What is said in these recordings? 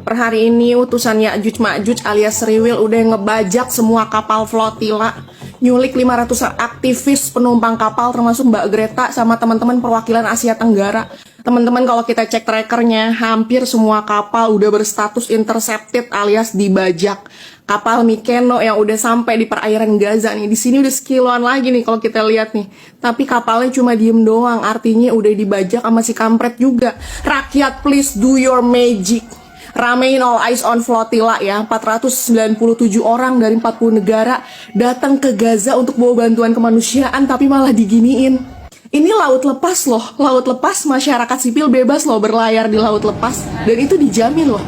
Per hari ini utusan Ya'juj Ma'juj alias Sriwil udah ngebajak semua kapal flotila, nyulik 500 aktivis penumpang kapal termasuk Mbak Greta sama teman-teman perwakilan Asia Tenggara. Teman-teman, kalau kita cek trackernya, hampir semua kapal udah berstatus intercepted alias dibajak. Kapal Mikeno yang udah sampai di perairan Gaza nih, di sini udah sekiloan lagi nih kalau kita lihat nih. Tapi kapalnya cuma diem doang, artinya udah dibajak sama si kampret juga. Rakyat, please do your magic. Ramein all eyes on flotilla ya. 497 orang dari 40 negara datang ke Gaza untuk bawa bantuan kemanusiaan, tapi malah diginiin. Ini laut lepas loh, laut lepas, masyarakat sipil bebas loh berlayar di laut lepas, dan itu dijamin loh.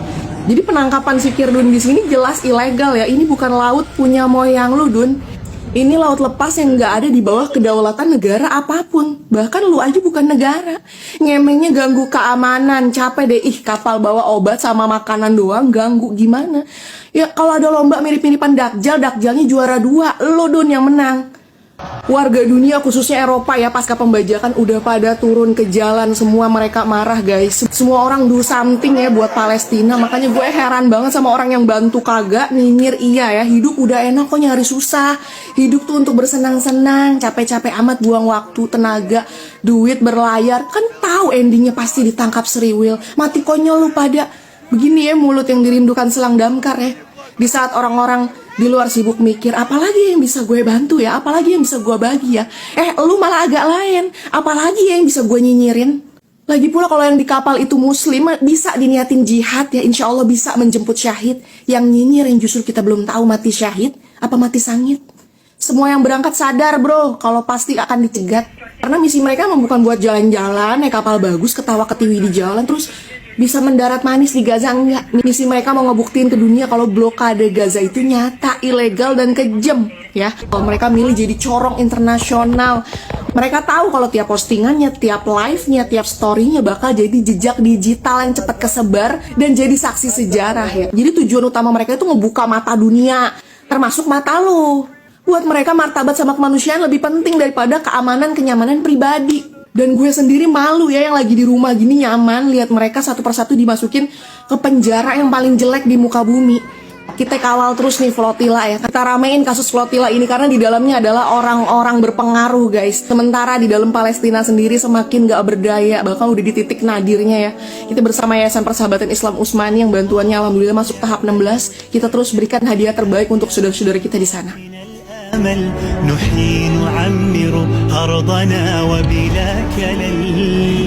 Jadi penangkapan si Kirdun di sini jelas ilegal ya. Ini bukan laut punya moyang lu, Dun. Ini laut lepas yang nggak ada di bawah kedaulatan negara apapun. Bahkan lu aja bukan negara. Ngemengnya ganggu keamanan, capek deh. Ih, kapal bawa obat sama makanan doang, ganggu gimana? Ya kalau ada lomba mirip-miripan Dakjal, Dakjalnya juara 2, lu Dun yang menang. Warga dunia khususnya Eropa ya pasca pembajakan udah pada turun ke jalan, semua mereka marah guys. Semua orang do something ya buat Palestina. Makanya gue heran banget sama orang yang bantu kagak, nyinyir iya ya. Hidup udah enak kok nyari susah. Hidup tuh untuk bersenang-senang, capek-capek amat buang waktu, tenaga, duit berlayar. Kan tahu endingnya pasti ditangkap Sriwil. Mati konyol lu pada. Begini ya mulut yang dirindukan selang damkar ya. Di saat orang-orang di luar sibuk mikir, apalagi yang bisa gue bantu ya, apalagi yang bisa gue bagi ya. Lu malah agak lain, apalagi yang bisa gue nyinyirin. Lagi pula kalau yang di kapal itu muslim, bisa diniatin jihad ya, insya Allah bisa menjemput syahid. Yang nyinyirin justru kita belum tahu mati syahid, apa mati sangit. Semua yang berangkat sadar bro, kalau pasti akan dicegat. Karena misi mereka memang bukan buat jalan-jalan, naik kapal bagus, ketawa ketiwi di jalan, terus bisa mendarat manis di Gaza, enggak. Misi mereka mau ngebuktiin ke dunia kalau blokade Gaza itu nyata, ilegal, dan kejam ya. Kalau mereka milih jadi corong internasional. Mereka tahu kalau tiap postingannya, tiap live-nya, tiap story-nya bakal jadi jejak digital yang cepat kesebar dan jadi saksi sejarah ya. Jadi tujuan utama mereka itu ngebuka mata dunia, termasuk mata lo. Buat mereka martabat sama kemanusiaan lebih penting daripada keamanan, kenyamanan pribadi. Dan gue sendiri malu ya yang lagi di rumah gini nyaman lihat mereka satu persatu dimasukin ke penjara yang paling jelek di muka bumi. Kita kawal terus nih flotilla ya. Kita ramein kasus flotilla ini karena di dalamnya adalah orang-orang berpengaruh guys. Sementara di dalam Palestina sendiri semakin gak berdaya, bahkan udah di titik nadirnya ya. Kita bersama Yayasan Persahabatan Islam Utsmani yang bantuannya alhamdulillah masuk tahap 16. Kita terus berikan hadiah terbaik untuk saudara-saudara kita di sana. نحيي نعمر أرضنا وبلا كلل